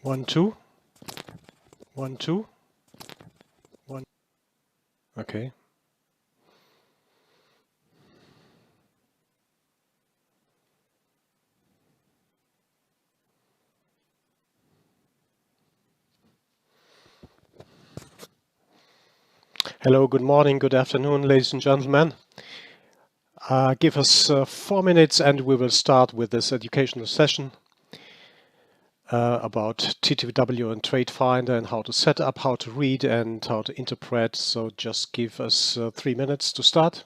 1, 2, 1, 2, 1. Okay. Hello, good morning, good afternoon, ladies and gentlemen. Give us 4 minutes and we will start with this educational session about TTW and TradeFinder and how to set up, how to read and how to interpret. So just give us 3 minutes to start.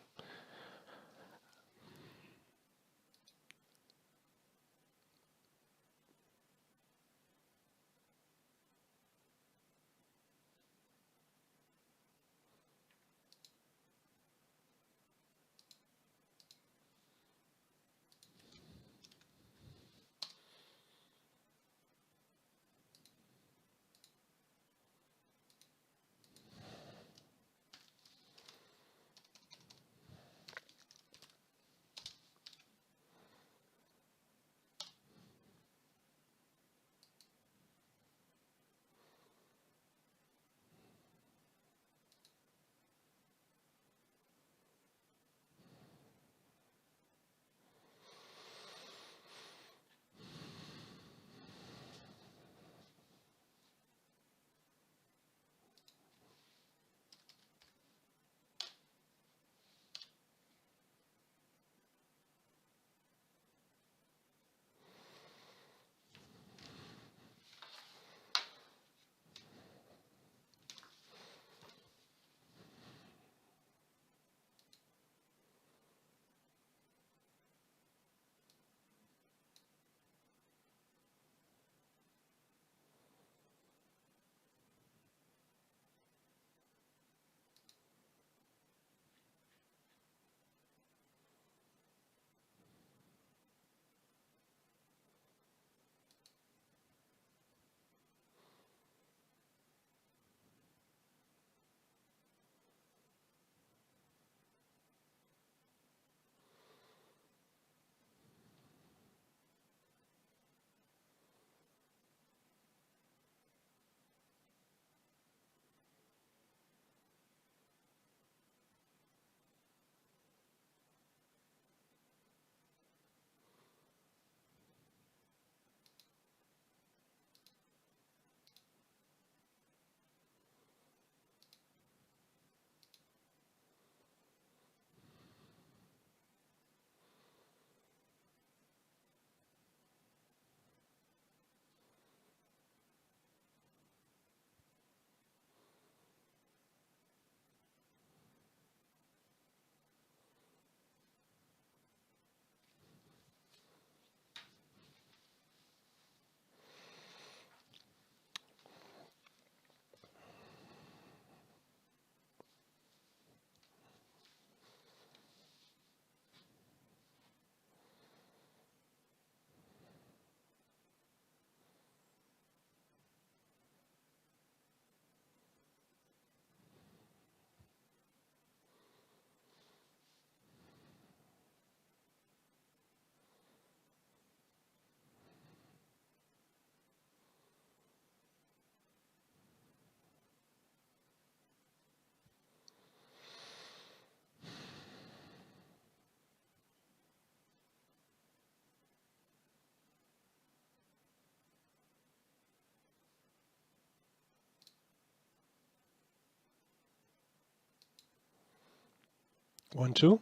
One, two.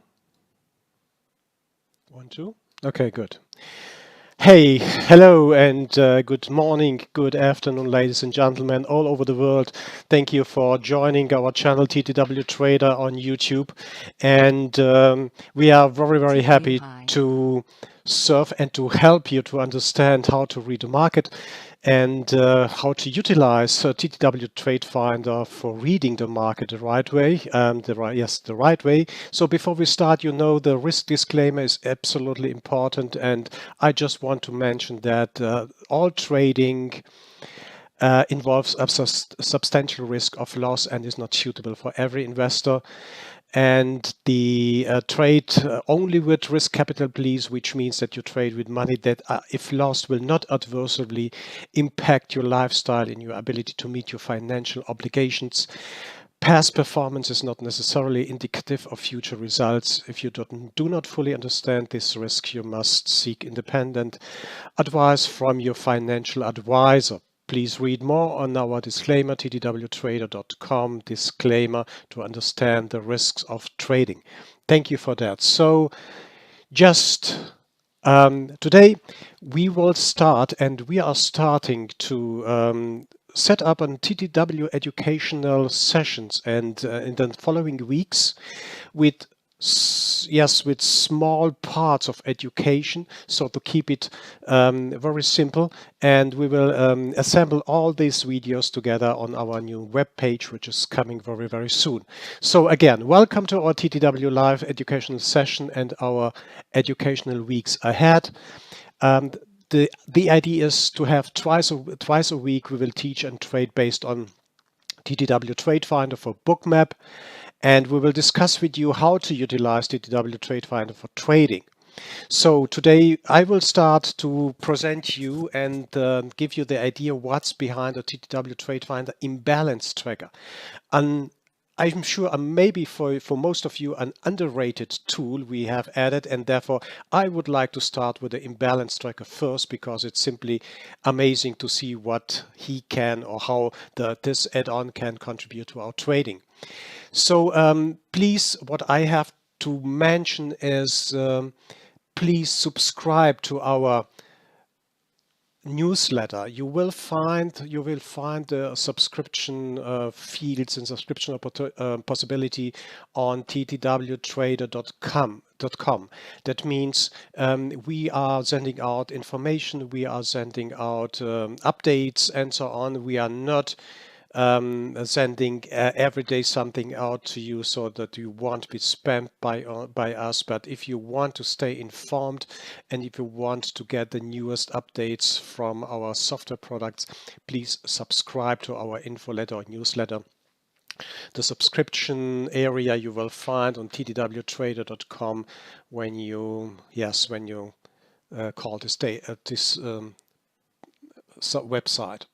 1, 2. Okay, good. Hey, hello and good morning, good afternoon, ladies and gentlemen all over the world. Thank you for joining our channel TTW Trader on YouTube. And we are very, very happy to serve and to help you to understand how to read the market and how to utilize TTW-TradeFinder for reading the market the right way. The right way. So before we start, you know, the risk disclaimer is absolutely important, and I just want to mention that all trading involves a substantial risk of loss and is not suitable for every investor. and the trade only with risk capital, please, which means that you trade with money that, if lost, will not adversely impact your lifestyle and your ability to meet your financial obligations. Past performance is not necessarily indicative of future results. If you do not fully understand this risk, you must seek independent advice from your financial advisor. Please read more on our disclaimer, ttw-trader.com, disclaimer to understand the risks of trading. Thank you for that. So just today we will start, and we are starting to set up on TTW educational sessions, and in the following weeks with with small parts of education, so to keep it very simple. And we will assemble all these videos together on our new web page, which is coming very, very soon. So again, welcome to our TTW live educational session and our educational weeks ahead. The idea is to have twice a week we will teach and trade based on TTW-TradeFinder for Bookmap, and we will discuss with you how to utilize TTW-TradeFinder for trading. So today I will start to present you and give you the idea what's behind the TTW-TradeFinder Imbalance Tracker. I'm sure maybe for most of you an underrated tool we have added, and therefore I would like to start with the Imbalance Tracker first, because it's simply amazing to see what he can, or how this add-on can contribute to our trading. So please, what I have to mention is please subscribe to our newsletter. You will find the subscription fields and subscription possibility on ttw-trader.com. That means we are sending out information, we are sending out updates and so on. We are not sending every day something out to you so that you won't be spammed by us. But if you want to stay informed, and if you want to get the newest updates from our software products, please subscribe to our info letter or newsletter. The subscription area you will find on ttw-trader.com when you call this website.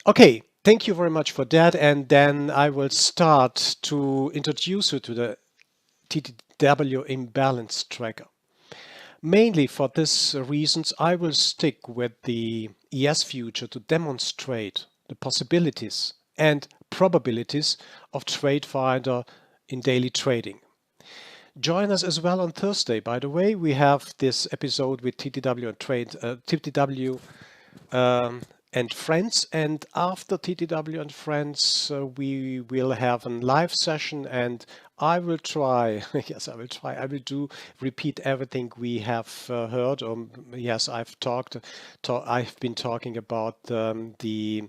Okay, thank you very much for that, and then I will start to introduce you to the TTW-Imbalance Tracker. Mainly for these reasons, I will stick with the ES future to demonstrate the possibilities and probabilities of TradeFinder in daily trading. Join us as well on Thursday. By the way, we have this episode with TTW and friends, and after TTW and friends we will have a live session, and I will try I will repeat everything we have heard. I've been talking about the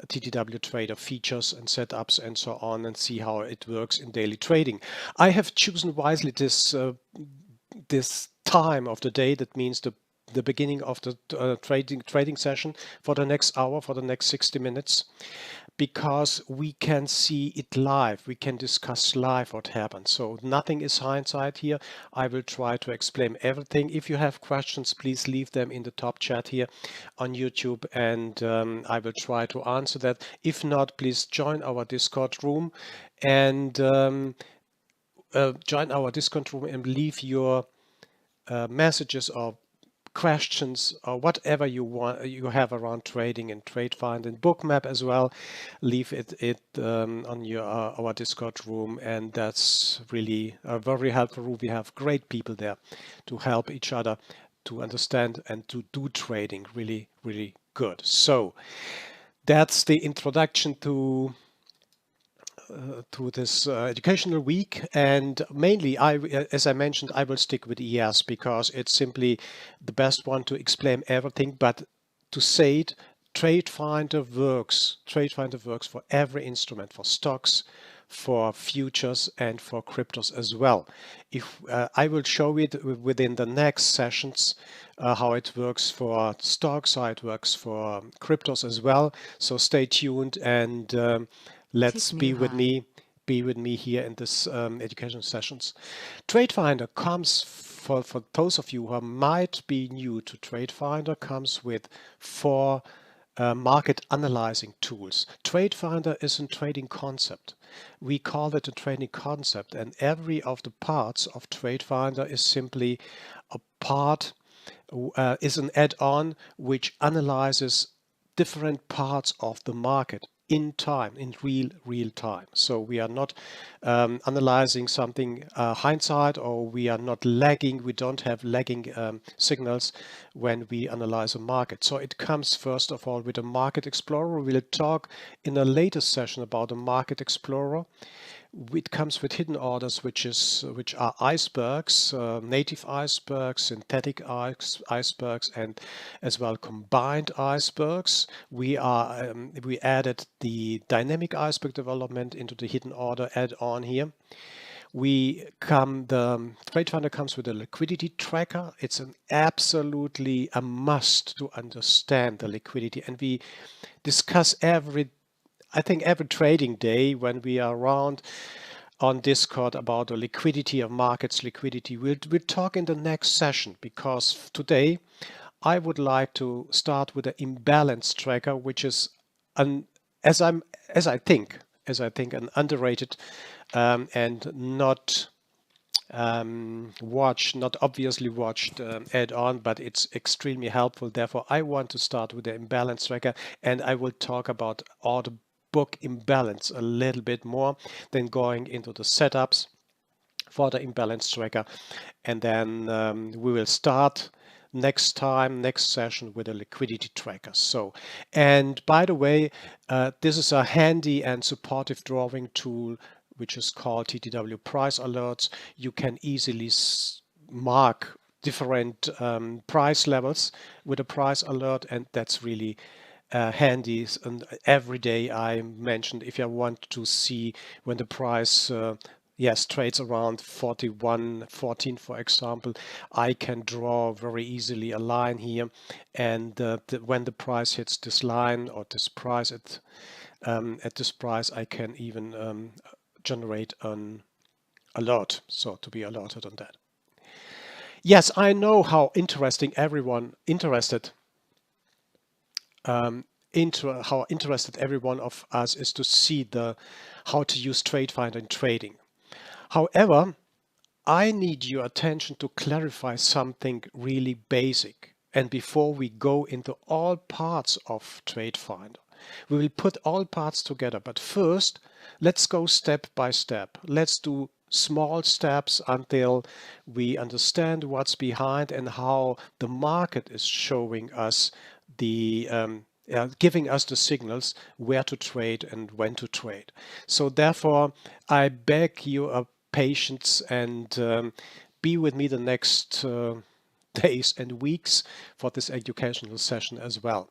TTW Trader features and setups and so on, and see how it works in daily trading. I have chosen wisely this time of the day. That means the beginning of the trading session for the next hour, for the next 60 minutes, because we can see it live. We can discuss live what happens. So nothing is hindsight here. I will try to explain everything. If you have questions, please leave them in the top chat here on YouTube, and I will try to answer that. If not, please join our Discord room and leave your messages or questions or whatever you have around trading and TradeFinder and Bookmap as well. Leave it on our Discord room, and that's really a very helpful room. We have great people there to help each other to understand and to do trading really, really good. So that's the introduction to this educational week, and mainly as I mentioned, I will stick with ES because it's simply the best one to explain everything. But to say it, TradeFinder works for every instrument, for stocks, for futures, and for cryptos as well. If I will show it within the next sessions how it works for stocks, how it works for cryptos as well. So stay tuned and let's be with me be with me here in this education sessions. TradeFinder comes, for those of you who might be new to TradeFinder, comes with 4 market analyzing tools. TradeFinder is a trading concept. We call it a trading concept, and every of the parts of TradeFinder is simply a part, is an add-on which analyzes different parts of the market in time, in real time. So we are not analyzing something hindsight, or we are not lagging. We don't have lagging signals when we analyze a market. So it comes first of all with a Market Explorer. We'll talk in a later session about a Market Explorer. It comes with hidden orders, which are icebergs, native icebergs, synthetic icebergs, and as well combined icebergs. We added the dynamic iceberg development into the hidden order add-on here. The TradeFinder comes with a liquidity tracker. It's an absolutely a must to understand the liquidity, and we discuss I think every trading day when we are around on Discord about the liquidity of markets, liquidity. We'll talk in the next session, because today I would like to start with the Imbalance Tracker, which is as I think an underrated and not not obviously watched add-on, but it's extremely helpful. Therefore, I want to start with the Imbalance Tracker, and I will talk about order book imbalance a little bit more, then going into the setups for the Imbalance Tracker, and then we will start next session with a liquidity tracker. So, and by the way, this is a handy and supportive drawing tool which is called TTW Price Alerts. You can easily mark different price levels with a price alert, and that's really handy. And every day I mentioned, if you want to see when the price trades around 41.14, for example, I can draw very easily a line here, and when the price hits this line or this price at this price, I can even generate an alert, so to be alerted on that. Yes, I know how interested everyone of us is to see how to use TradeFinder in trading. However, I need your attention to clarify something really basic. And before we go into all parts of TradeFinder, we will put all parts together. But first, let's go step by step. Let's do small steps until we understand what's behind and how the market is showing us giving us the signals where to trade and when to trade. So therefore, I beg your patience and be with me the next days and weeks for this educational session as well.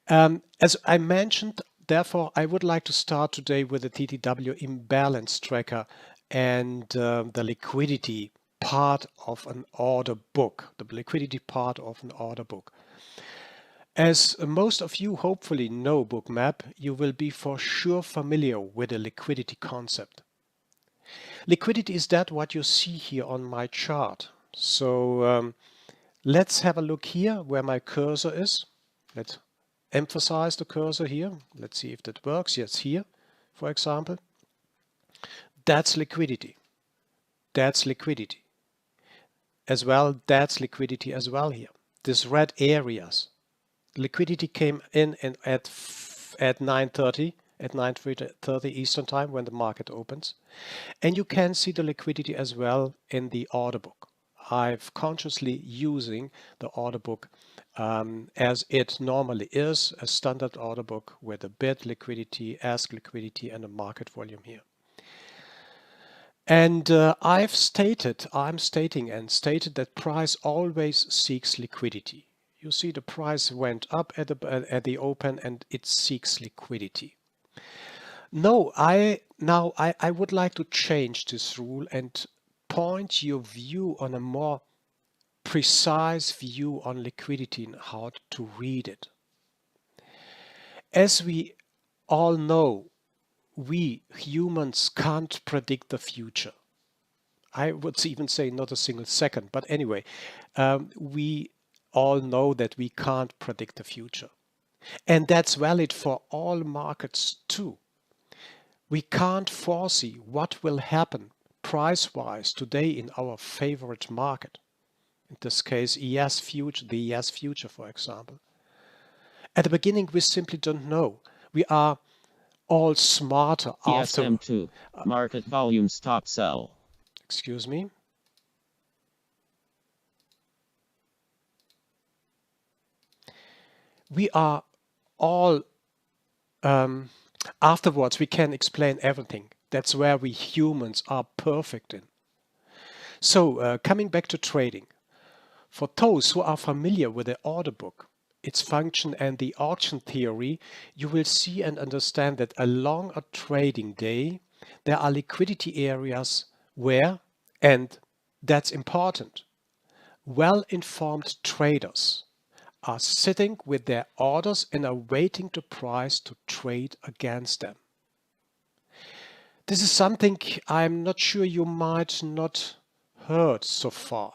As I mentioned, therefore, I would like to start today with the TTW-Imbalance Tracker and the liquidity part of an order book, the liquidity part of an order book. As most of you hopefully know Bookmap, you will be for sure familiar with the liquidity concept. Liquidity is that what you see here on my chart. So let's have a look here where my cursor is. Let's emphasize the cursor here. Let's see if that works. Yes, here, for example. That's liquidity. That's liquidity. As well, that's liquidity as well here. These red areas. Liquidity came in at 9:30, at 9:30 Eastern Time when the market opens. And you can see the liquidity as well in the order book. I've consciously using the order book as it normally is, a standard order book with a bid liquidity, ask liquidity, and a market volume here. And I'm stating that price always seeks liquidity. You see the price went up at the open and it seeks liquidity. No, I would like to change this rule and point your view on a more precise view on liquidity and how to read it. As we all know, we humans can't predict the future. I would even say not a single second, but anyway, we all know that we can't predict the future. And that's valid for all markets too. We can't foresee what will happen price-wise today in our favorite market. In this case, ES future, the ES future, for example. At the beginning, we simply don't know. We are all smarter after. ESM2, market volume stop sell. Excuse me. We are all, afterwards we can explain everything. That's where we humans are perfect in. So coming back to trading. For those who are familiar with the order book, its function and the auction theory, you will see and understand that along a trading day, there are liquidity areas where, and that's important, well-informed traders are sitting with their orders and are waiting the price to trade against them. This is something I'm not sure you might not heard so far.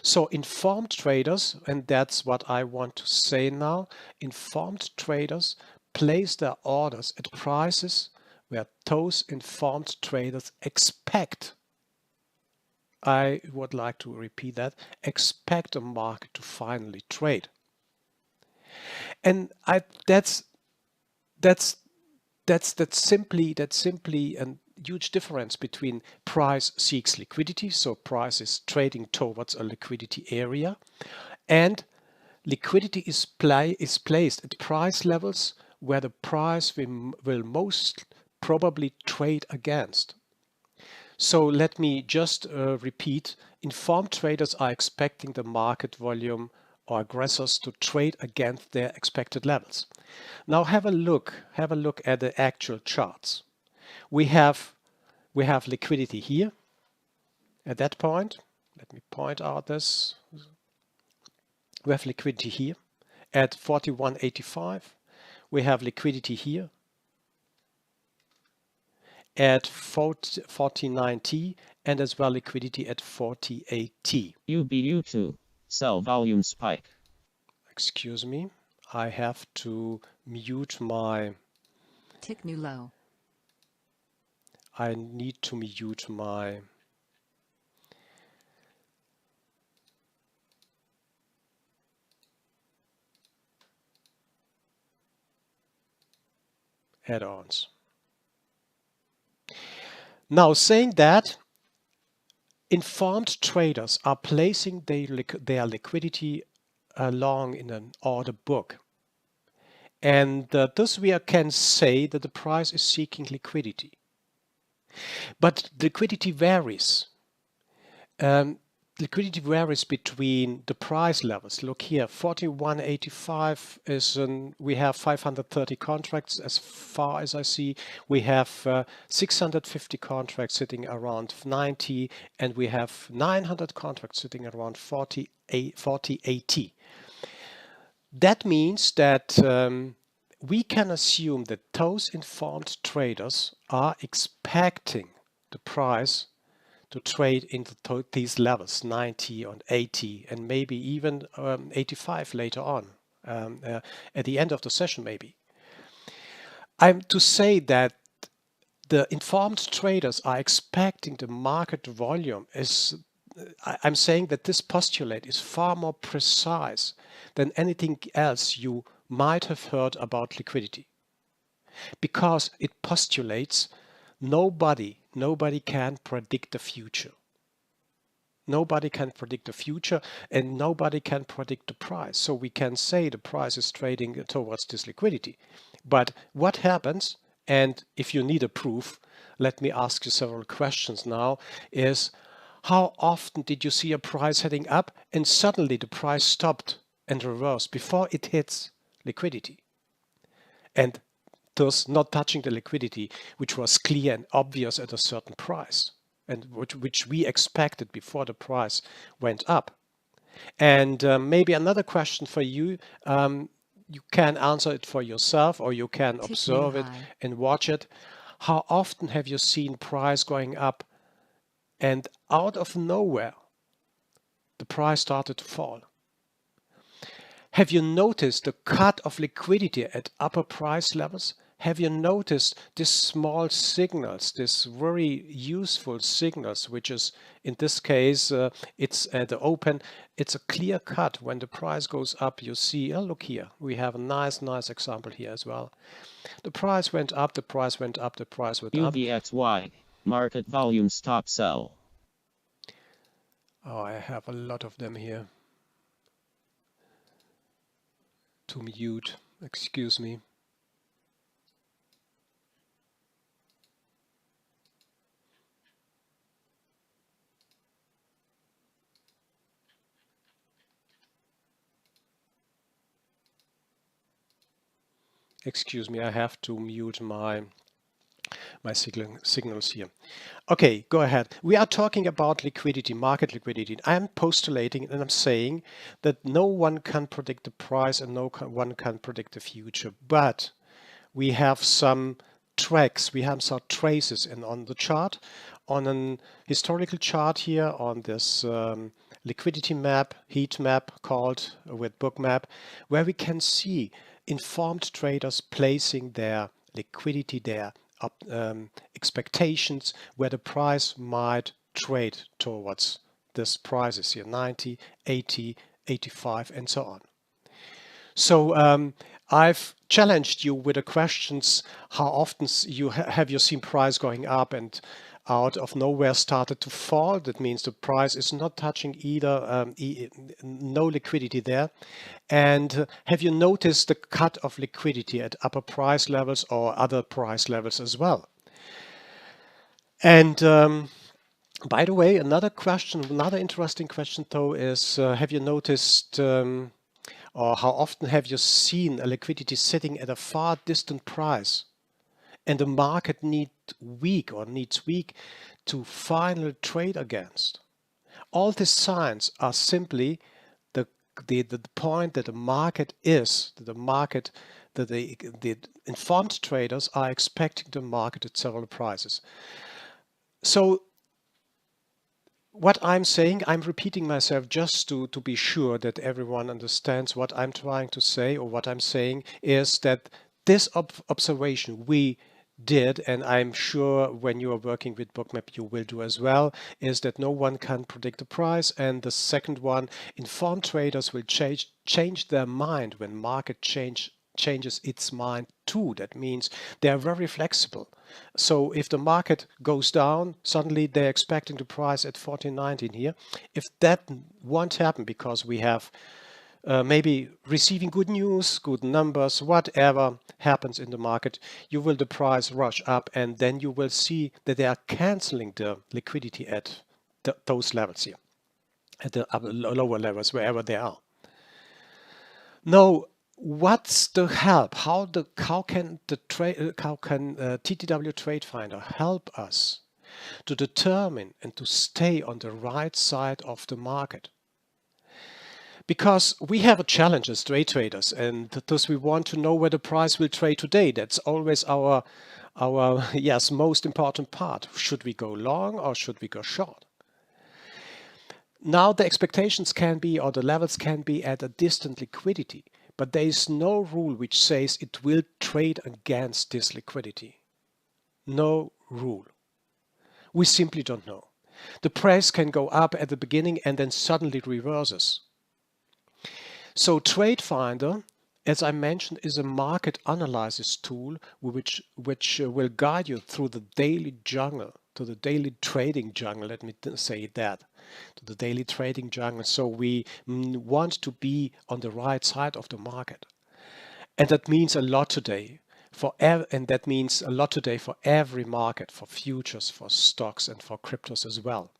So informed traders, and that's what I want to say now, informed traders place their orders at prices where those informed traders expect, I would like to repeat that, expect a market to finally trade. And that's simply a huge difference between price seeks liquidity, so price is trading towards a liquidity area, and liquidity is placed at price levels where the price will most probably trade against. So let me just repeat, informed traders are expecting the market volume or aggressors to trade against their expected levels. Now have a look at the actual charts. We have liquidity here at that point. Let me point out this. We have liquidity here at 41.85. We have liquidity here at 49T and as well liquidity at 48T. UBU2, sell volume spike. Excuse me, I have to mute my... Tick new low. I need to mute my... add-ons. Now, saying that, informed traders are placing their liquidity along in an order book. And thus we can say that the price is seeking liquidity. But liquidity varies. Liquidity varies between the price levels. Look here, 41.85 is we have 530 contracts as far as I see. We have 650 contracts sitting around 90, and we have 900 contracts sitting around 40.80. That means that we can assume that those informed traders are expecting the price to trade into these levels, 90 and 80, and maybe even 85 later on, at the end of the session maybe. I'm to say that the informed traders are expecting the market volume is, I'm saying that this postulate is far more precise than anything else you might have heard about liquidity, because it postulates nobody can predict the future. Nobody can predict the future, and nobody can predict the price. So we can say the price is trading towards this liquidity. But what happens, and if you need a proof, let me ask you several questions now, is how often did you see a price heading up and suddenly the price stopped and reversed before it hits liquidity? And thus not touching the liquidity, which was clear and obvious at a certain price, and which we expected before the price went up. And maybe another question for you, you can answer it for yourself, or you can Tick observe new it high. and watch it. How often have you seen price going up and out of nowhere the price started to fall? Have you noticed the cut of liquidity at upper price levels? Have you noticed these small signals, these very useful signals, which is in this case, it's at the open, it's a clear cut. When the price goes up, you see, oh, look here, we have a nice example here as well. The price went up, the price went up, the price went up. UVXY, market volume stop sell. Oh, I have a lot of them here to mute, excuse me. Excuse me, I have to mute my signals here. Okay, go ahead. We are talking about liquidity, market liquidity. I'm postulating and I'm saying that no one can predict the price and no one can predict the future, but we have some tracks, we have some traces on the chart, on an historical chart here on this liquidity map, heat map called with Bookmap, where we can see informed traders placing their liquidity, their expectations where the price might trade towards this prices here, 90, 80, 85 and so on. So I've challenged you with the questions: how often have you seen price going up and out of nowhere started to fall? That means the price is not touching either, no liquidity there. And have you noticed the cut of liquidity at upper price levels or other price levels as well? And by the way, another interesting question though is, have you noticed or how often have you seen a liquidity sitting at a far distant price and the market needs weak to finally trade against? All these signs are simply the point that the market is, that the informed traders are expecting the market at several prices. So what I'm saying, I'm repeating myself just to be sure that everyone understands what I'm trying to say, or what I'm saying is that this observation we did, and I'm sure when you are working with Bookmap you will do as well, is that no one can predict the price. And the second one, informed traders will change their mind when market changes its mind too. That means they are very flexible. So if the market goes down, suddenly they're expecting the price at 14.19 here. If that won't happen because we have maybe receiving good news, good numbers, whatever happens in the market, the price rush up, and then you will see that they are canceling the liquidity at those levels here, at the lower levels, wherever they are. Now, what's the help? How can TTW-TradeFinder help us to determine and to stay on the right side of the market? Because we have a challenge as trade traders, and thus we want to know where the price will trade today. That's always our most important part. Should we go long or should we go short? Now the expectations can be, or the levels can be, at a distant liquidity, but there is no rule which says it will trade against this liquidity. No rule. We simply don't know. The price can go up at the beginning and then suddenly reverses. So TradeFinder, as I mentioned, is a market analysis tool which will guide you through the daily jungle, to the daily trading jungle, let me say that, to the daily trading jungle. So we want to be on the right side of the market. And that means a lot today. For every market, for futures, for stocks, and for cryptos as well.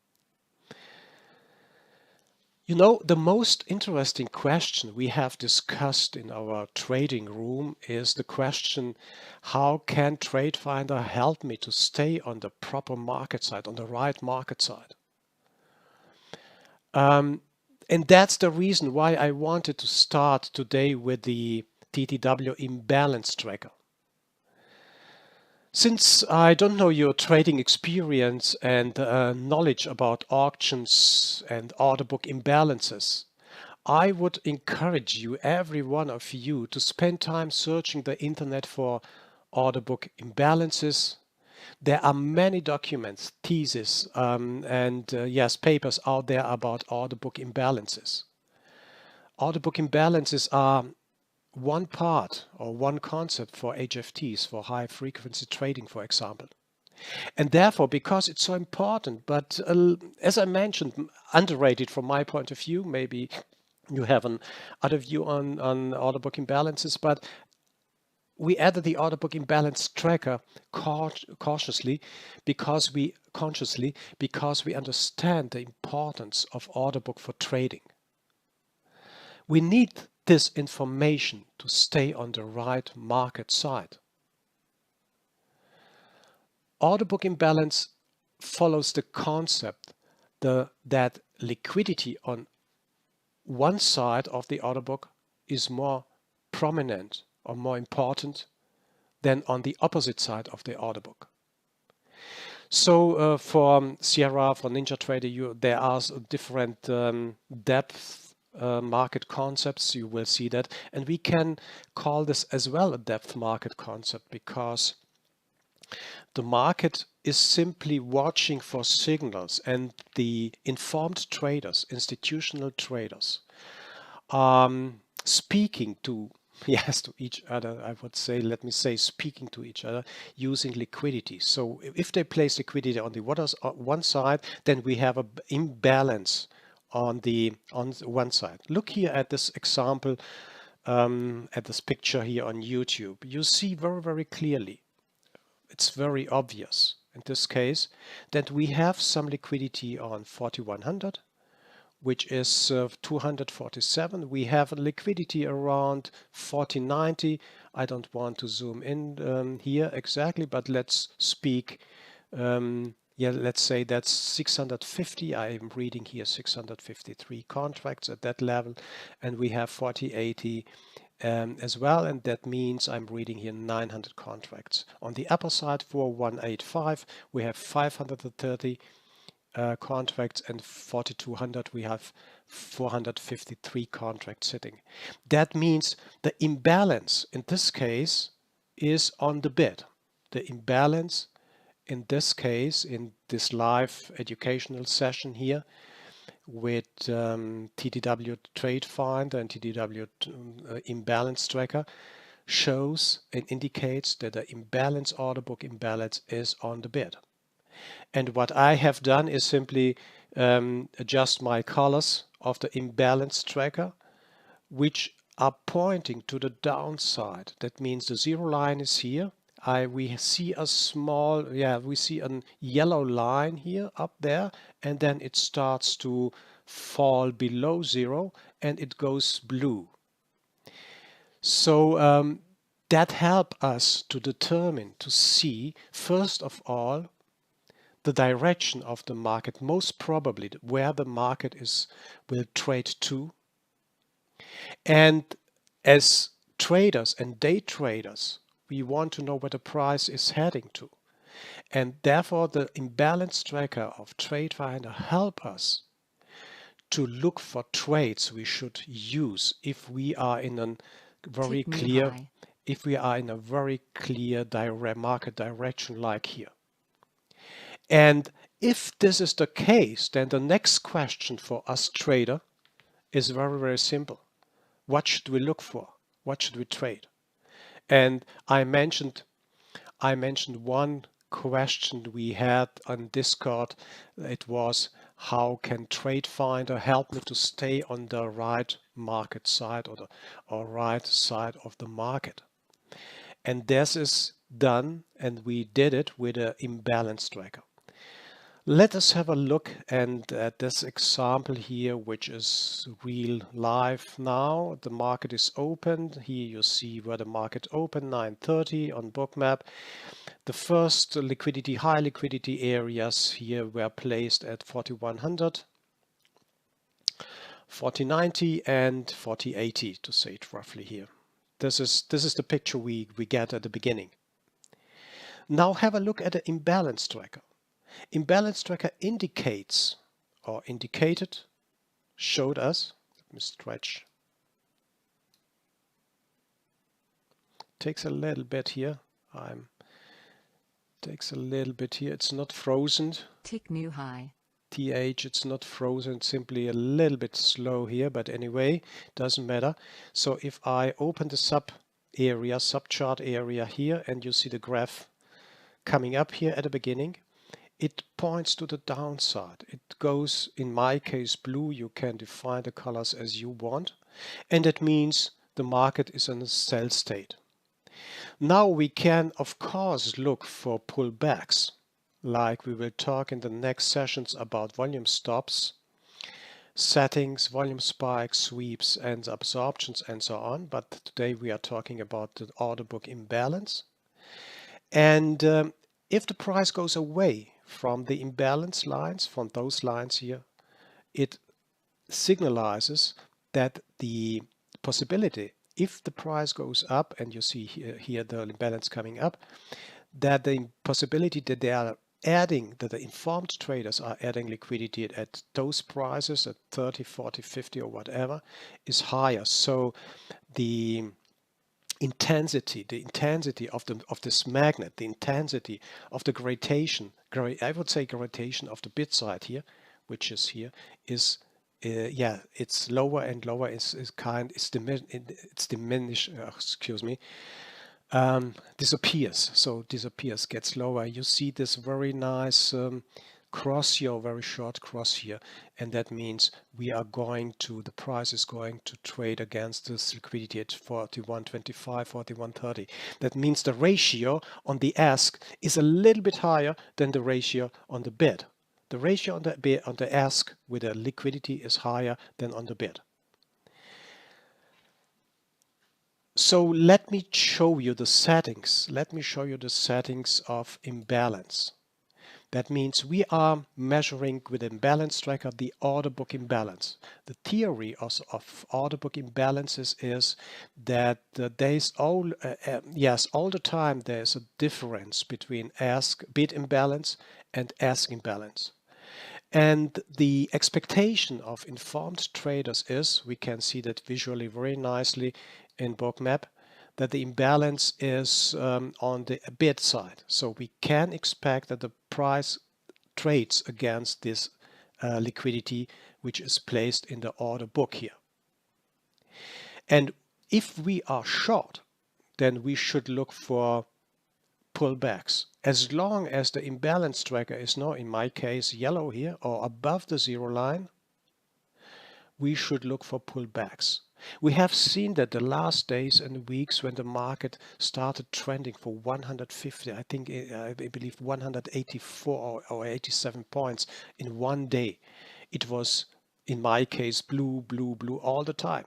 You know, the most interesting question we have discussed in our trading room is the question: how can TradeFinder help me to stay on the proper market side, on the right market side? And that's the reason why I wanted to start today with the TTW-Imbalance Tracker. Since I don't know your trading experience and knowledge about auctions and order book imbalances, I would encourage you, every one of you, to spend time searching the internet for order book imbalances. There are many documents, theses, and yes, papers out there about order book imbalances. Order book imbalances are one part or one concept for HFTs, for high frequency trading, for example. And therefore, because it's so important, but as I mentioned, underrated from my point of view, maybe you have an other view on order book imbalances, but we added the order book imbalance tracker consciously because we understand the importance of order book for trading. We need this information to stay on the right market side. Order book imbalance follows the concept that liquidity on one side of the order book is more prominent or more important than on the opposite side of the order book. So for Sierra, for NinjaTrader, there are different depth market concepts, you will see that, and we can call this as well a depth market concept, because the market is simply watching for signals, and the informed traders, institutional traders, speaking to yes, to each other, I would say, let me say, speaking to each other using liquidity. So if they place liquidity on the one side, then we have an imbalance on one side. Look here at this example, at this picture here on YouTube. You see very, very clearly, it's very obvious in this case, that we have some liquidity on 4100, which is 247. We have a liquidity around 4090. I don't want to zoom in here exactly, but let's speak. Yeah, let's say that's 650. I am reading here 653 contracts at that level, and we have 4080 as well, and that means I'm reading here 900 contracts. On the upper side, 4185, we have 530 contracts, and 4200 we have 453 contracts sitting. That means the imbalance in this case is on the bid. The imbalance in this case, in this live educational session here with TTW-TradeFinder and TTW-Imbalance Tracker, shows and indicates that the imbalance order book imbalance is on the bid. And what I have done is simply adjust my colors of the imbalance tracker, which are pointing to the downside. That means the zero line is here. We see a small, we see a yellow line here up there, and then it starts to fall below zero and it goes blue. So that helps us to determine, to see, first of all, the direction of the market, most probably where the market will trade to. And as traders and day traders, we want to know where the price is heading to. And therefore, the imbalance tracker of TradeFinder help us to look for trades we should use if we are in a very clear, market direction like here. And if this is the case, then the next question for us trader is very, very simple. What should we look for? What should we trade? And I mentioned one question we had on Discord. It was, how can TradeFinder help me to stay on the right market side or right side of the market? And this is done, and we did it with an imbalance tracker. Let us have a look at this example here, which is real live now. The market is open. Here you see where the market opened, 9:30 on Bookmap. The first high liquidity areas here were placed at 4100, 4090 and 4080, to say it roughly here. This is the picture we get at the beginning. Now have a look at the Imbalance Tracker. Imbalance Tracker indicates, or indicated, showed us, let me stretch, takes a little bit here, takes a little bit here, it's not frozen. Tick new high. It's not frozen, simply a little bit slow here, but anyway, doesn't matter. So if I open the subchart area here, and you see the graph coming up here at the beginning, it points to the downside. It goes, in my case, blue. You can define the colors as you want, and that means the market is in a sell state. Now we can, of course, look for pullbacks, like we will talk in the next sessions about volume stops, settings, volume spikes, sweeps, and absorptions, and so on. But today we are talking about the order book imbalance. And if the price goes away from the imbalance lines, from those lines here, it signalizes that the possibility, if the price goes up, and you see here the imbalance coming up, that the possibility that they are adding, that the informed traders are adding liquidity at those prices at 30, 40, 50 or whatever is higher. So the intensity of this magnet, the intensity of the gradation, I would say gradation of the bid side here, which is here, is yeah, it's lower and lower. It's diminished. Excuse me. Disappears. So disappears, gets lower. You see this very nice cross here, very short cross here, and that means we are going to, the price is going to trade against this liquidity at 41.25, 41.30. That means the ratio on the ask is a little bit higher than the ratio on the bid. The ratio on the ask with the liquidity is higher than on the bid. So let me show you the settings. Let me show you the settings of imbalance. That means we are measuring with Imbalance Tracker the order book imbalance. The theory of order book imbalances is that there is all the time there is a difference between bid imbalance and ask imbalance. And the expectation of informed traders is, we can see that visually very nicely in Bookmap, that the imbalance is on the bid side. So we can expect that the price trades against this liquidity which is placed in the order book here. And if we are short, then we should look for pullbacks. As long as the imbalance tracker is now, in my case, yellow here or above the zero line, we should look for pullbacks. We have seen that the last days and weeks when the market started trending for 150, I believe 184 or 87 points in one day. It was, in my case, blue, blue, blue all the time.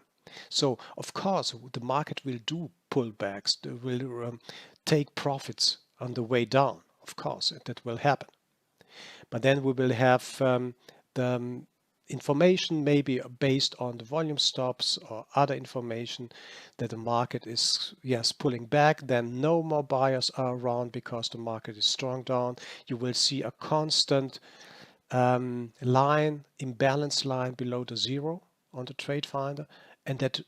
So, of course, the market will do pullbacks. They will take profits on the way down. Of course, that will happen. But then we will have the information maybe based on the volume stops or other information that the market is, yes, pulling back. Then no more buyers are around because the market is strong down. You will see a constant line, imbalance line below the zero on the TradeFinder, and that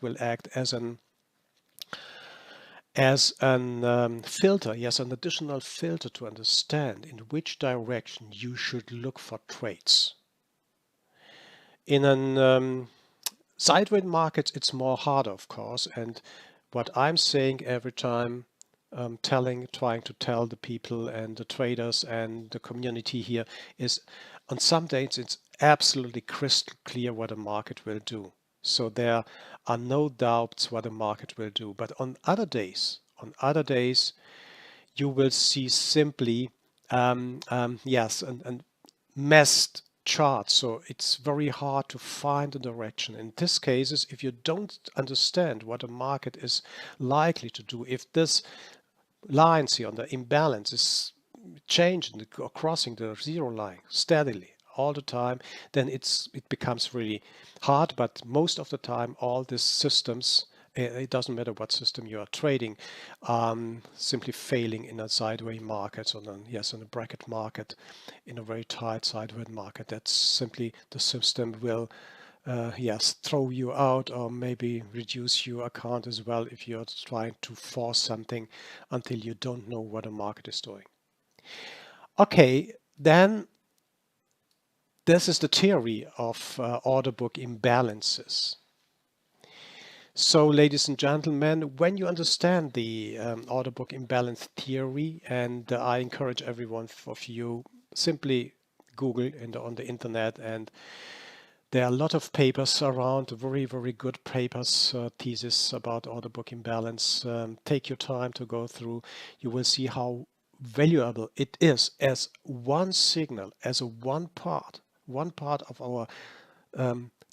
will act as an filter, yes, an additional filter to understand in which direction you should look for trades. In an sideways market, it's more harder, of course, and what I'm saying every time, trying to tell the people and the traders and the community here is, on some days it's absolutely crystal clear what the market will do. So there are no doubts what the market will do. But on other days, you will see simply yes, and messed charts. So it's very hard to find the direction. In these cases, if you don't understand what the market is likely to do, if this lines here on the imbalance is changing or crossing the zero line steadily all the time, then it becomes really hard. But most of the time, all these systems, it doesn't matter what system you are trading, simply failing in a sideways market, or in a bracket market, in a very tight sideways market. That's simply the system will throw you out, or maybe reduce your account as well if you're trying to force something until you don't know what the market is doing. Okay, then this is the theory of order book imbalances. So, ladies and gentlemen, when you understand the order book imbalance theory, and I encourage everyone of you, simply Google on the internet, and there are a lot of papers around, very, very good papers, thesis about order book imbalance. Take your time to go through. You will see how valuable it is as one signal, as one part of our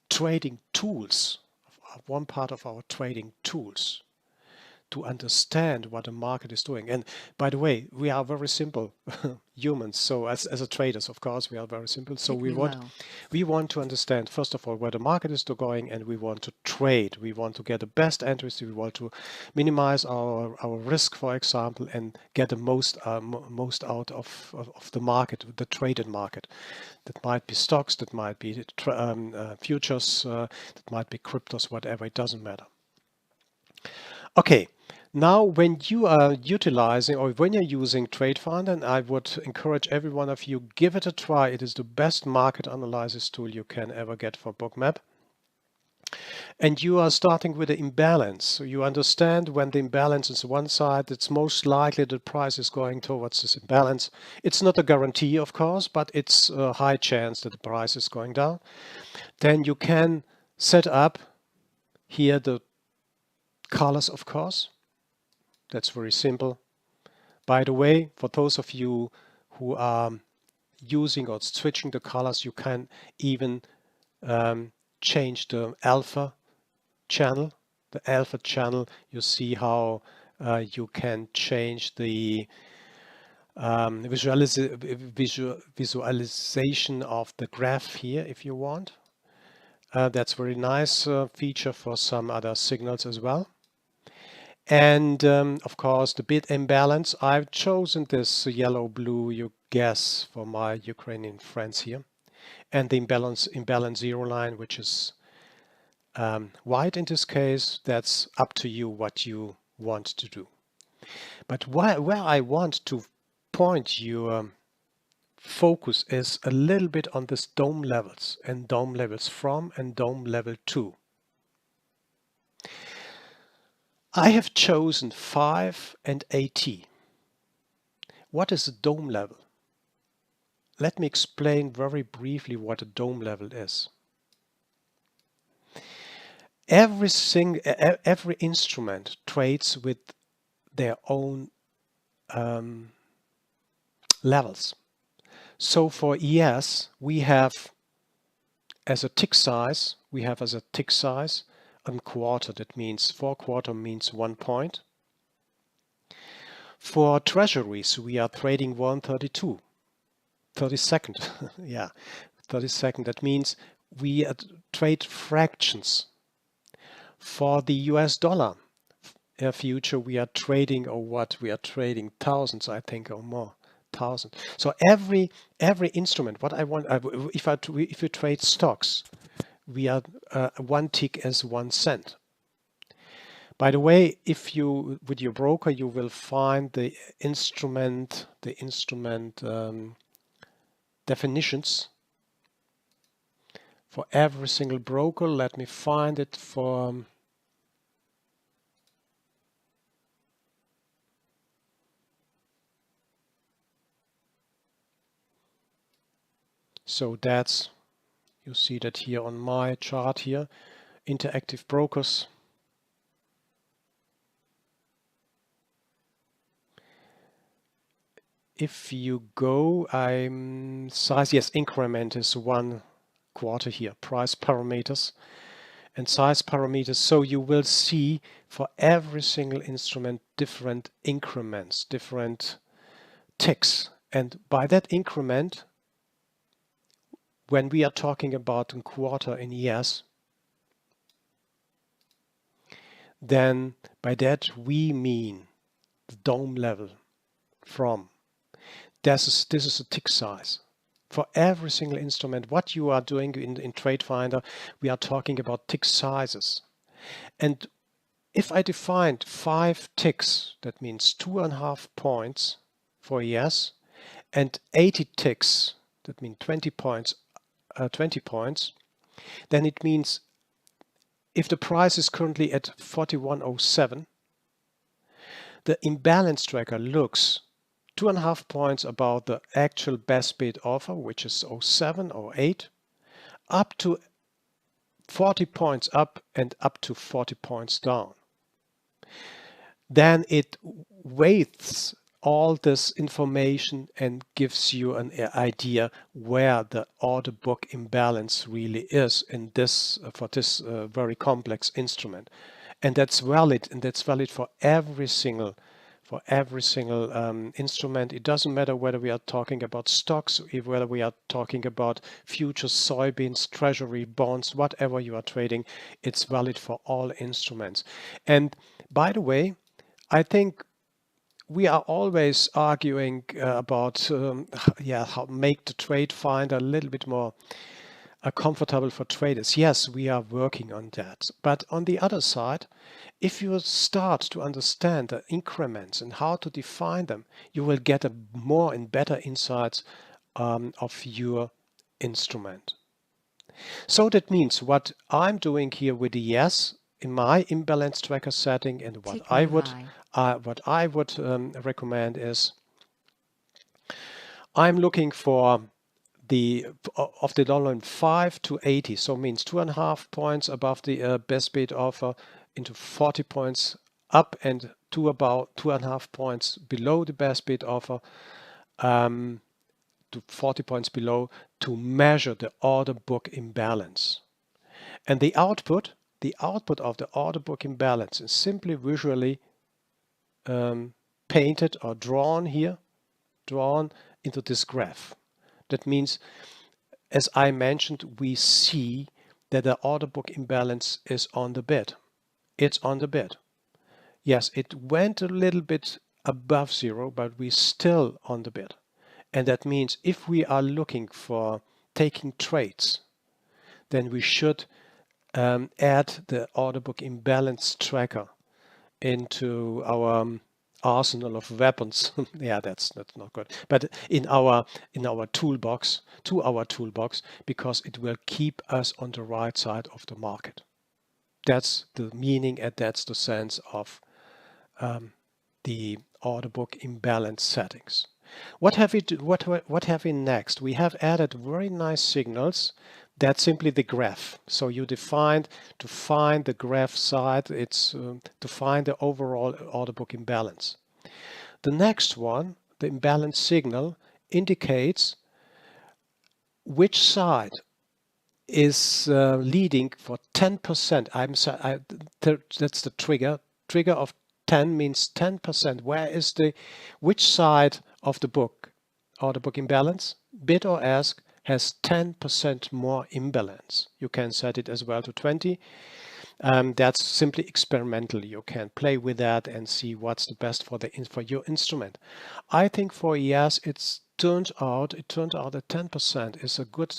trading tools, to understand what the market is doing. And by the way, we are very simple humans. So as a traders, of course, we are very simple. So we want to understand, first of all, where the market is going, and we want to trade. We want to get the best entries. We want to minimize our risk, for example, and get the most out of the market, the traded market. That might be stocks, that might be futures, that might be cryptos, whatever, it doesn't matter. Okay, now when you are utilizing, or when you're using TradeFinder, and I would encourage every one of you, give it a try. It is the best market analysis tool you can ever get for Bookmap. And you are starting with the imbalance. So you understand when the imbalance is one side, it's most likely the price is going towards this imbalance. It's not a guarantee, of course, but it's a high chance that the price is going down. Then you can set up here the colors, of course. That's very simple. By the way, for those of you who are using or switching the colors, you can even change the alpha channel. The alpha channel, you see how you can change the visualization of the graph here if you want. That's very nice feature for some other signals as well. And of course, the bid imbalance. I've chosen this yellow blue, you guess, for my Ukrainian friends here, and the imbalance zero line, which is white in this case. That's up to you what you want to do. But where I want to point your focus is a little bit on this DOM levels, and DOM levels from and DOM level 2. I have chosen 5 and AT. What is a DOM level? Let me explain very briefly what a DOM level is. Every instrument trades with their own levels. So for ES, we have as a tick size, quarter, that means 4 quarter means 1 point. For treasuries, we are trading 132, 32nd, yeah, 32nd. That means we trade fractions. For the US dollar future, we are trading, thousands, I think, or more. 1,000. So every instrument, what I want, if you trade stocks, we are 1 tick as 1 cent. By the way, if you, with your broker, you will find the instrument definitions for every single broker. Let me find it for so that's, you see that here on my chart here, interactive brokers. If you go, size, yes, increment is 1 quarter here, price parameters and size parameters. So you will see for every single instrument different increments, different ticks. And by that increment, when we are talking about a quarter in years, then by that we mean the dome level from. This is a tick size. For every single instrument, what you are doing in TradeFinder, we are talking about tick sizes. And if I defined 5 ticks, that means 2.5 points for yes, and 80 ticks, that means 20 points, then it means if the price is currently at 41.07, the imbalance tracker looks 2.5 points above the actual best bid offer, which is 07 or 08, up to 40 points up and up to 40 points down. Then it weights all this information and gives you an idea where the order book imbalance really is in this for this very complex instrument. And that's valid, for every single instrument. It doesn't matter whether we are talking about stocks, whether we are talking about futures, soybeans, treasury, bonds, whatever you are trading, it's valid for all instruments. And by the way, I think we are always arguing about how make the TradeFinder a little bit more comfortable for traders. Yes, we are working on that. But on the other side, if you start to understand the increments and how to define them, you will get a more and better insights of your instrument. So that means what I'm doing here with the yes in my imbalance tracker setting, and what Tick I new would high. recommend is I'm looking for the of the dollar in 5 to 80, so means 2.5 points above the best bid offer into 40 points up and to about 2.5 points below the best bid offer to 40 points below to measure the order book imbalance. And the output of the order book imbalance is simply visually painted or drawn into this graph. That means, as I mentioned, we see that the order book imbalance is on the bid. It's on the bid. Yes, it went a little bit above zero, but we're still on the bid. And that means if we are looking for taking trades, then we should add the order book imbalance tracker into our arsenal of weapons. Yeah, that's not good. But in our toolbox, because it will keep us on the right side of the market. That's the meaning and that's the sense of the order book imbalance settings. What have we next? We have added very nice signals. That's simply the graph. So you defined to find the graph side, it's to find the overall order book imbalance. The next one, the imbalance signal, indicates which side is leading for 10%. That's the trigger. Trigger of 10 means 10%. Which side of the book, order book imbalance, bid or ask, has 10% more imbalance? You can set it as well to 20. That's simply experimental. You can play with that and see what's the best for your instrument. I think for yes, it turned out that 10% is a good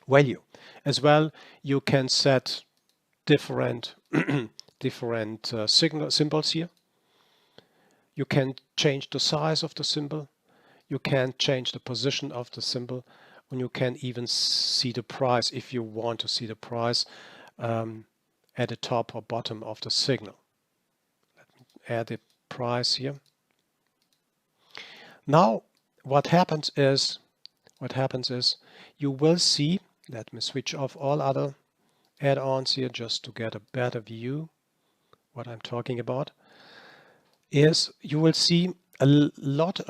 value. As well, you can set different symbols here. You can change the size of the symbol. You can change the position of the symbol, and you can even see the price if you want to see the price at the top or bottom of the signal. Let me add the price here. Now, what happens is you will see, let me switch off all other add-ons here just to get a better view. What I'm talking about is you will see alert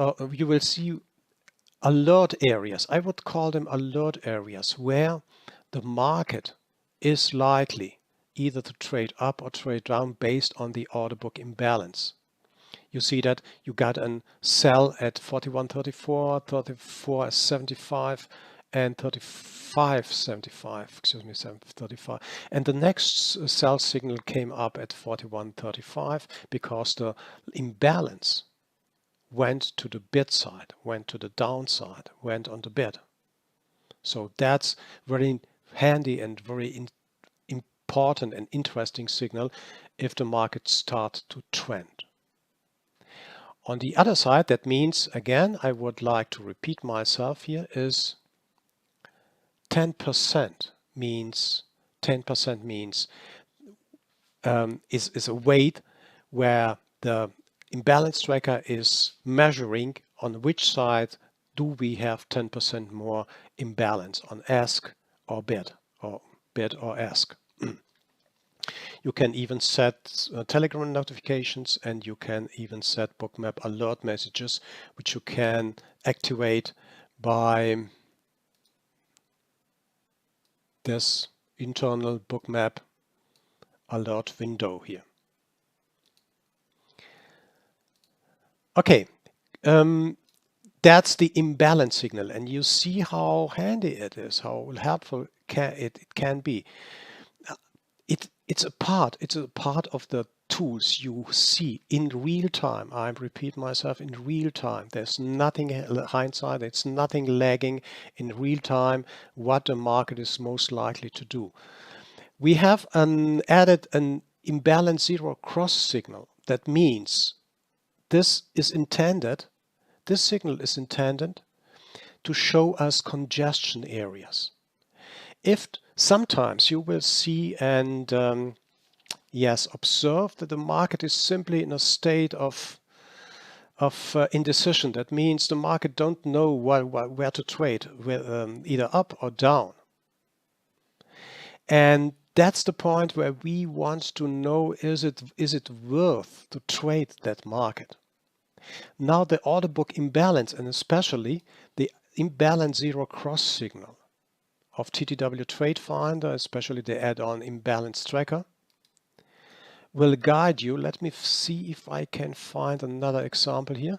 areas. I would call them alert areas where the market is likely either to trade up or trade down based on the order book imbalance. You see that you got a sell at 41.34, 34.75, and 35.75, excuse me, 7.35. And the next sell signal came up at 41.35 because the imbalance went to the bid side, went to the downside, went on the bid. So that's very handy and very important and interesting signal if the market starts to trend. On the other side, that means, again, I would like to repeat myself here, is 10% means is a weight where the imbalance tracker is measuring on which side do we have 10% more imbalance on ask or bid or ask. You can even set Telegram notifications, and you can even set Bookmap alert messages, which you can activate by this internal Bookmap alert window here. Okay, that's the imbalance signal, and you see how handy it is, how helpful it can be. It's a part of the tools you see in real time. I repeat myself, in real time. There's nothing hindsight, there's nothing lagging in real time what the market is most likely to do. We have added an imbalance zero cross signal. That means this signal is intended to show us congestion areas. If sometimes you will see and observe that the market is simply in a state of indecision. That means the market don't know where to trade, either up or down. And that's the point where we want to know, is it worth to trade that market? Now the order book imbalance, and especially the imbalance zero cross signal of TTW-TradeFinder, especially the add-on Imbalance Tracker, will guide you. Let me see if I can find another example here.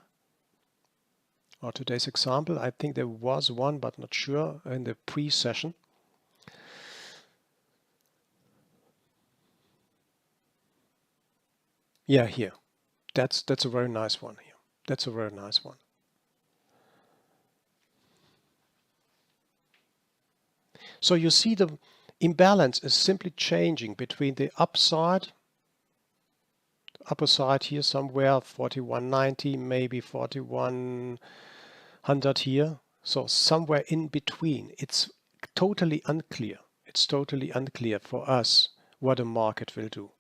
Or today's example, I think there was one, but not sure, in the pre-session. Yeah, here. That's a very nice one here. That's a very nice one. So you see the imbalance is simply changing between the upper side here somewhere, 41.90, maybe 4100 here. So somewhere in between. It's totally unclear. It's totally unclear for us what the market will do.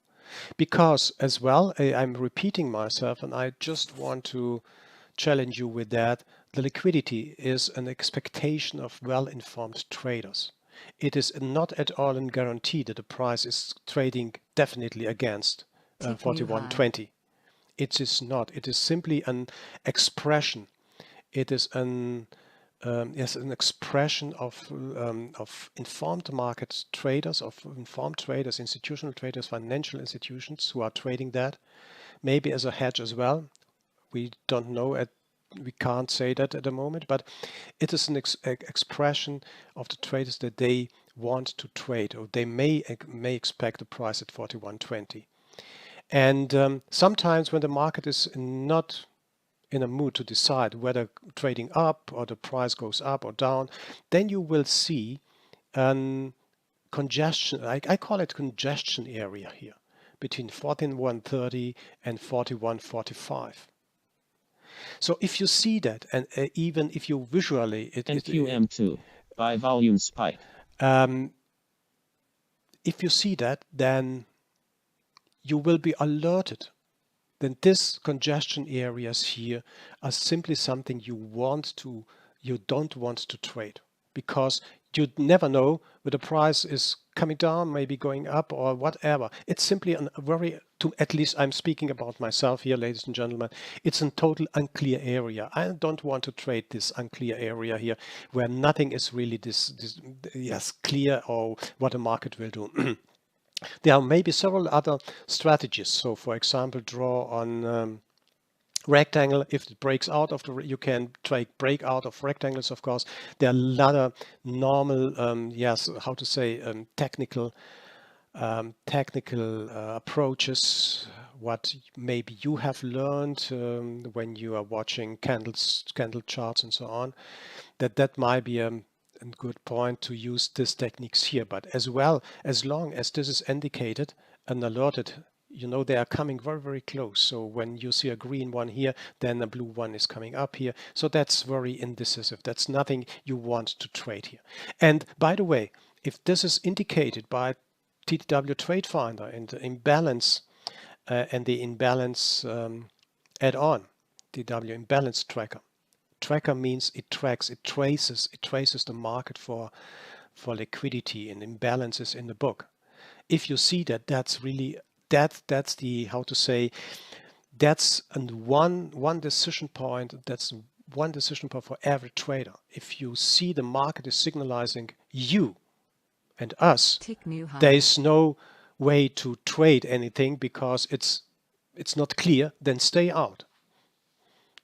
Because as well, I'm repeating myself, and I just want to challenge you with that. The liquidity is an expectation of well-informed traders. It is not at all a guarantee that the price is trading definitely against 41.20. It is not. It is simply an expression. It is an expression of informed market traders, institutional traders, financial institutions who are trading that, maybe as a hedge as well. We don't know, we can't say that at the moment, but it is an expression of the traders that they want to trade, or they may expect the price at 41.20. And sometimes when the market is not in a mood to decide whether trading up or the price goes up or down, then you will see congestion. I call it congestion area here between 14.130 and 41.45. So if you see that, and even if you visually NQM2 by volume spike. If you see that, then you will be alerted. Then this congestion areas here are simply something you don't want to trade, because you never know whether the price is coming down, maybe going up or whatever. It's simply at least I'm speaking about myself here, ladies and gentlemen, it's a total unclear area. I don't want to trade this unclear area here where nothing is really clear or what the market will do. There are maybe several other strategies. So for example, draw on rectangle. If it breaks out of the, you can break out of rectangles, of course. There are a lot of normal, yes, how to say, technical approaches, what maybe you have learned when you are watching candle charts and so on, that might be a good point to use these techniques here. But as well, as long as this is indicated and alerted, you know they are coming very, very close. So when you see a green one here, then a blue one is coming up here. So that's very indecisive. That's nothing you want to trade here. And by the way, if this is indicated by TW-TradeFinder and the imbalance add-on, TW-Imbalance Tracker. Tracker means it tracks, it traces the market for liquidity and imbalances in the book. If you see that, that's really that's the, how to say, that's one decision point. That's one decision point for every trader. If you see the market is signalizing you and us, Tick new high. there is no way to trade anything because it's not clear, then stay out.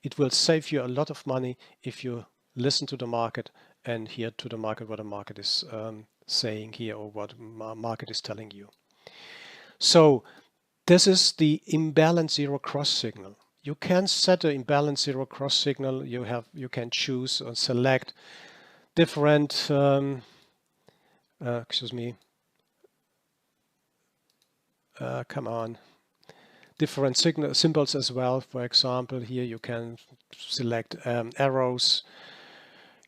It will save you a lot of money if you listen to the market and hear to the market what the market is saying here, or what market is telling you. So this is the imbalance zero cross signal. You can set the imbalance zero cross signal. You can choose or select different excuse me, come on, different symbols as well. For example, here you can select arrows.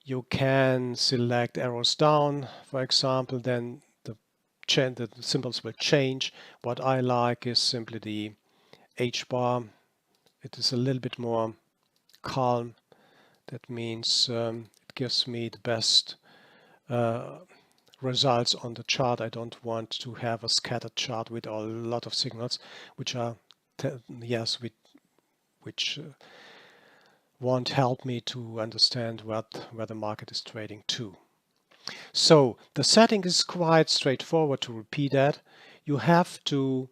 You can select arrows down, for example, then the symbols will change. What I like is simply the H bar. It is a little bit more calm. That means it gives me the best results on the chart. I don't want to have a scattered chart with a lot of signals, which are which won't help me to understand where the market is trading to. So the setting is quite straightforward. To repeat that, you have to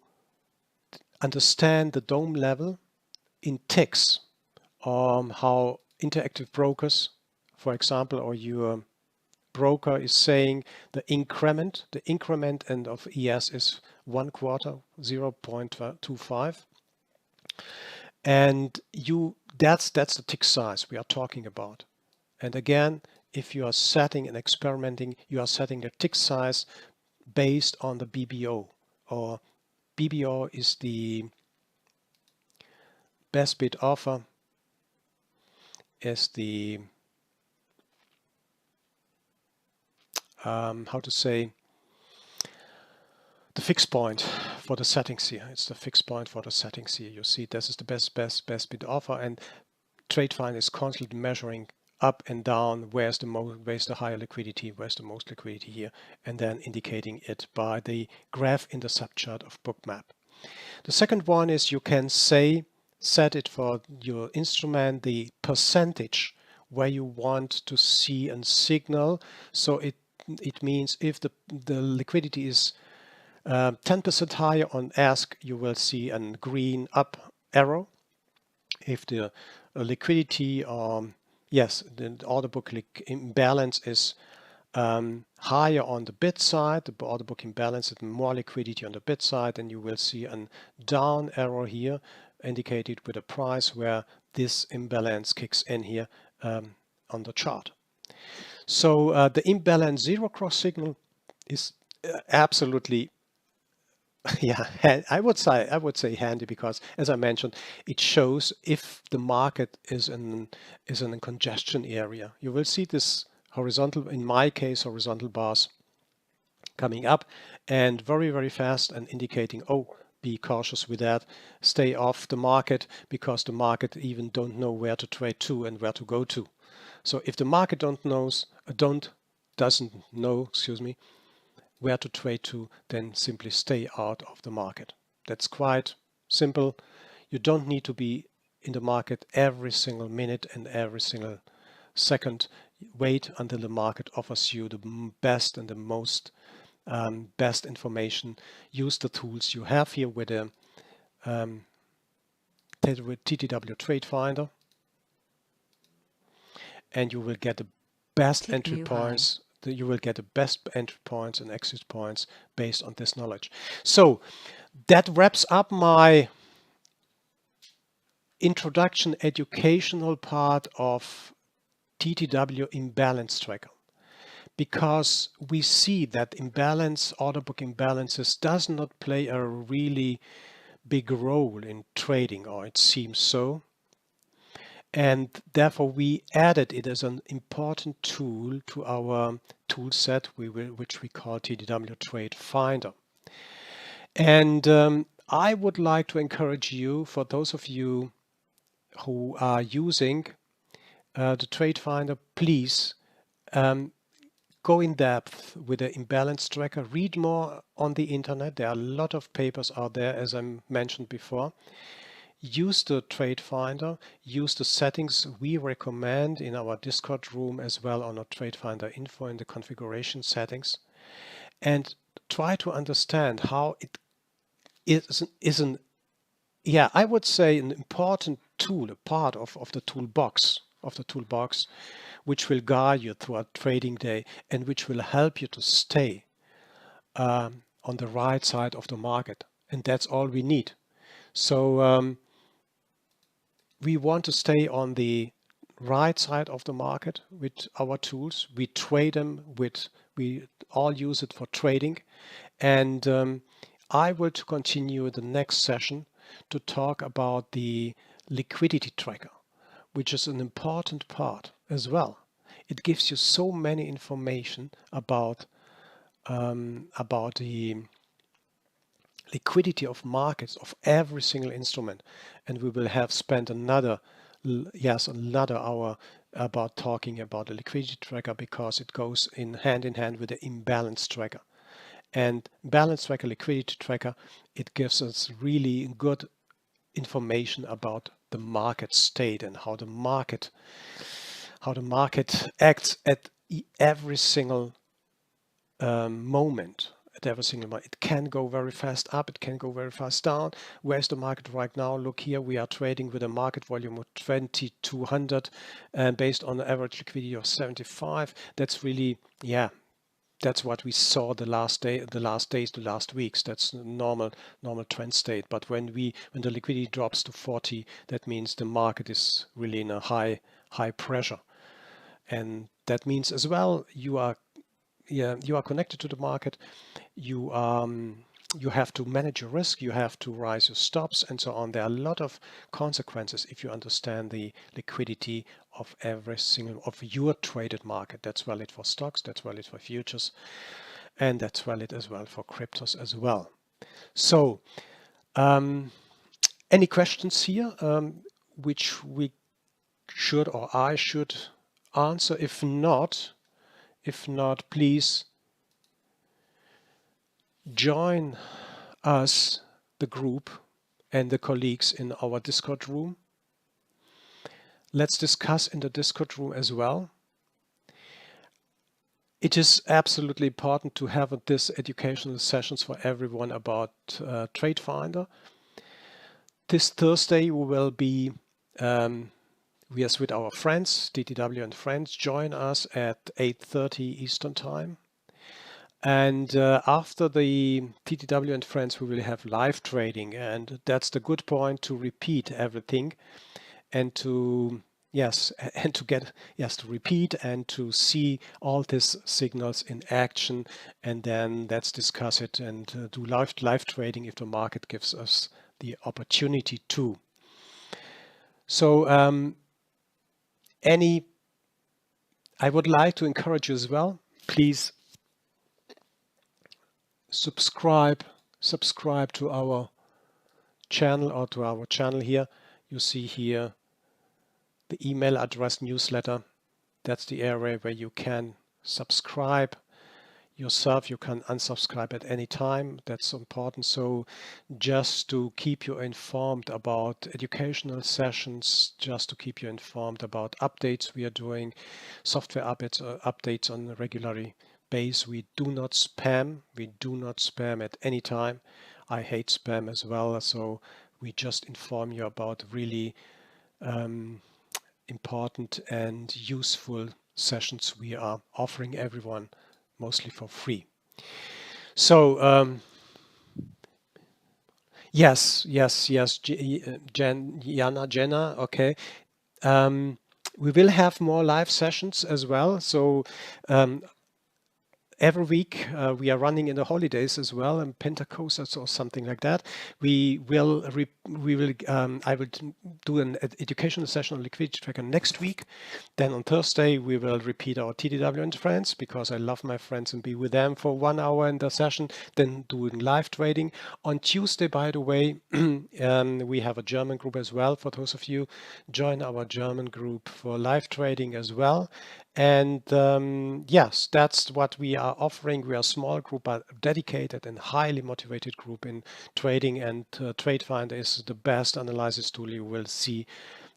understand the dome level in ticks, how interactive brokers, for example, or your broker is saying the increment and of ES is 1/4, 0.25. And that's the tick size we are talking about. And again, if you are setting and experimenting, you are setting the tick size based on the BBO, or BBO is the best bid offer, is the how to say, the fixed point for the settings here. It's the fixed point for the settings here. You see, this is the best bid offer, and TradeFinder is constantly measuring up and down where's the higher liquidity, where's the most liquidity here, and then indicating it by the graph in the subchart of Bookmap. The second one is you can set it for your instrument the percentage where you want to see a signal. So it means if the liquidity is 10% higher on ask, you will see a green up arrow. If the liquidity, the order book imbalance is higher on the bid side, the order book imbalance is more liquidity on the bid side, and you will see a down arrow here indicated with a price where this imbalance kicks in here on the chart. So the imbalance zero cross signal is absolutely I would say handy, because as I mentioned, it shows if the market is in a congestion area. You will see this horizontal, in my case, horizontal bars coming up and very, very fast, and indicating, oh, be cautious with that, stay off the market, because the market even don't know where to trade to and where to go to. So if the market doesn't know, where to trade to, then simply stay out of the market. That's quite simple. You don't need to be in the market every single minute and every single second. Wait until the market offers you the best and the most best information. Use the tools you have here with the TTW-TradeFinder, and you will get the best Tick entry new points. You will get the best entry points and exit points based on this knowledge. So that wraps up my introduction educational part of TTW Imbalance Tracker, because we see that order book imbalances does not play a really big role in trading, or it seems so. And therefore we added it as an important tool to our tool set, which we call TW-TradeFinder. And I would like to encourage you, for those of you who are using the TradeFinder, please go in depth with the Imbalance Tracker. Read more on the internet. There are a lot of papers out there, as I mentioned before. Use the TradeFinder, use the settings we recommend in our Discord room as well on our TradeFinder info in the configuration settings, and try to understand how it I would say an important tool, a part of the toolbox which will guide you throughout trading day and which will help you to stay on the right side of the market. And that's all we need. So we want to stay on the right side of the market with our tools. We trade them we all use it for trading. And I will continue the next session to talk about the Liquidity Tracker, which is an important part as well. It gives you so many information about the liquidity of markets of every single instrument, and we will have spent another hour about talking about the Liquidity Tracker, because it goes in hand with the Imbalance Tracker. And Imbalance Tracker, Liquidity Tracker, it gives us really good information about the market state and how the market acts at every single moment. At every single moment, it can go very fast up, it can go very fast down. Where's the market right now? Look here, we are trading with a market volume of 2,200 and based on the average liquidity of 75. That's really, that's what we saw the last weeks. That's normal trend state. But when the liquidity drops to 40, that means the market is really in a high pressure, and that means as well you are connected to the market. You have to manage your risk, you have to raise your stops and so on. There are a lot of consequences if you understand the liquidity of every single of your traded market. That's valid for stocks, that's valid for futures, and that's valid as well for cryptos as well. So any questions here which we should or I should answer? If not, please join us, the group and the colleagues in our Discord room. Let's discuss in the Discord room as well. It is absolutely important to have this educational sessions for everyone about TradeFinder. This Thursday we will be with our friends, TTW and friends. Join us at 8:30 Eastern Time. And after the TTW and friends, we will have live trading, and that's the good point to repeat everything and to repeat and to see all these signals in action, and then let's discuss it and do live trading if the market gives us the opportunity to. So I would like to encourage you as well, please subscribe to our channel or to our channel here. You see here the email address newsletter. That's the area where you can subscribe yourself. You can unsubscribe at any time. That's important. So just to keep you informed about educational sessions, just to keep you informed about updates we are doing, software updates on a regular base. We do not spam. We do not spam at any time. I hate spam as well. So We just inform you about really important and useful sessions we are offering everyone, mostly for free. So yes, Jenna, okay. We will have more live sessions as well. So every week we are running in the holidays as well, and Pentecost or something like that. I will do an educational session on Liquidity Tracker next week. Then on Thursday we will repeat our TTW and friends, because I love my friends and be with them for 1 hour in the session. Then doing live trading on Tuesday. By the way, we have a German group as well. For those of you, join our German group for live trading as well. And yes, that's what we are offering. We are a small group, but dedicated and highly motivated group in trading. And TradeFinder is the best analysis tool you will see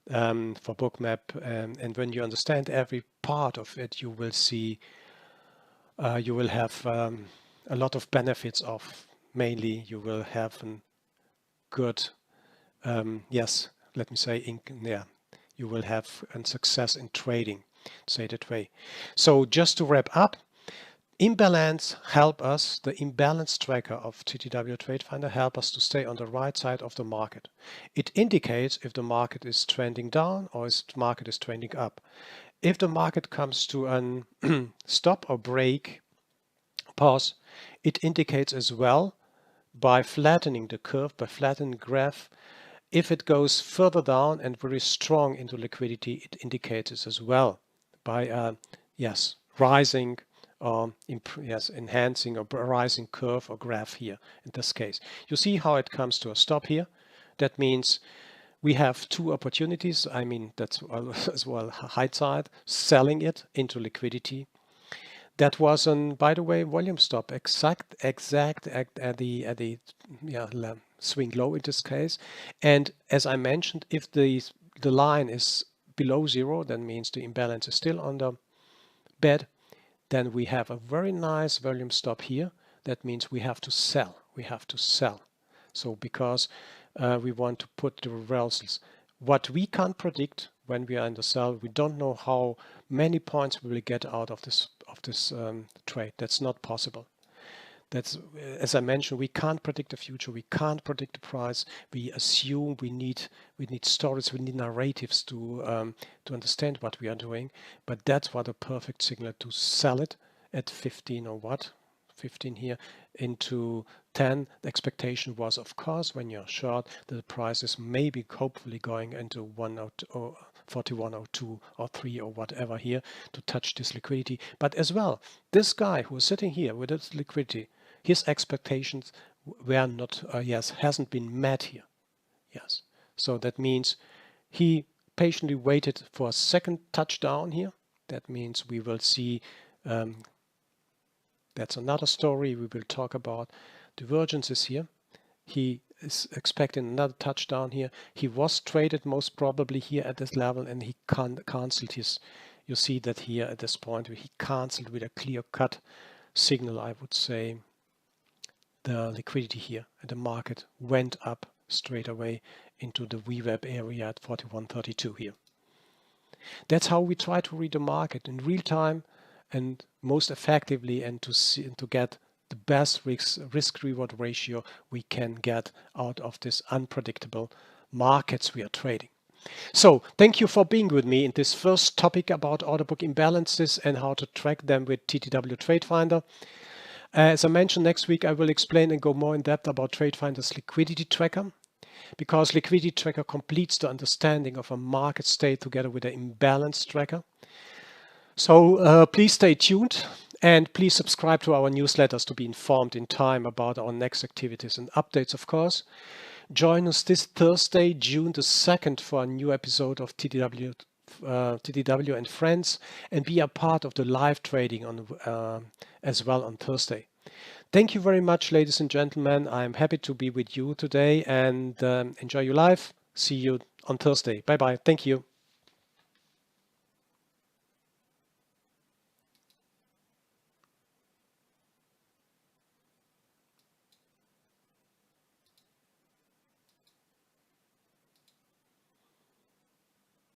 for Bookmap. And when you understand every part of it, you will see, you will have a lot of benefits of. Mainly, you will have a good, yes, let me say, you will have a success in trading. Say that way. So just to wrap up, Imbalance help us, the Imbalance Tracker of TTW-TradeFinder help us to stay on the right side of the market. It indicates if the market is trending down or if the market is trending up. If the market comes to an stop or break, pause, it indicates as well by flattening the curve, by flattening the graph. If it goes further down and very strong into liquidity, it indicates as well by yes, rising or yes, enhancing or rising curve or graph here in this case. You see how it comes to a stop here. That means we have two opportunities. I mean, that's as well high side, selling it into liquidity. That was an, by the way, volume stop, exact at the swing low in this case. And as I mentioned, if the line is below zero, that means the imbalance is still on the bed. Then we have a very nice volume stop here. That means we have to sell. We have to sell. So because we want to put the reversals. What we can't predict when we are in the sell, we don't know how many points we will get out of this trade. That's not possible. That's, as I mentioned, we can't predict the future. We can't predict the price. We assume we need stories, we need narratives to understand what we are doing. But that's what a perfect signal to sell it at 15 or what, 15 here into 10. The expectation was, of course, when you're short, that the price is maybe hopefully going into 4102 or 3 or whatever here to touch this liquidity. But as well, this guy who is sitting here with this liquidity, his expectations were not, hasn't been met here. Yes. So that means he patiently waited for a second touchdown here. That means we will see, that's another story we will talk about. Divergences here. He is expecting another touchdown here. He was traded most probably here at this level, and he cancelled his, you see that here at this point, he cancelled with a clear-cut signal, I would say, the liquidity here, and the market went up straight away into the VWAP area at 41.32 here. That's how we try to read the market in real time and most effectively, and to get the best risk-reward ratio we can get out of this unpredictable markets we are trading. So thank you for being with me in this first topic about order book imbalances and how to track them with TTW-TradeFinder. As I mentioned, next week I will explain and go more in depth about TradeFinder's Liquidity Tracker, because Liquidity Tracker completes the understanding of a market state together with the Imbalance Tracker. So please stay tuned and please subscribe to our newsletters to be informed in time about our next activities and updates, of course. Join us this Thursday, June the 2nd, for a new episode of TTW and Friends, and be a part of the live trading on as well on Thursday. Thank you very much, ladies and gentlemen. I'm happy to be with you today, and enjoy your life. See you on Thursday. Bye bye. Thank you.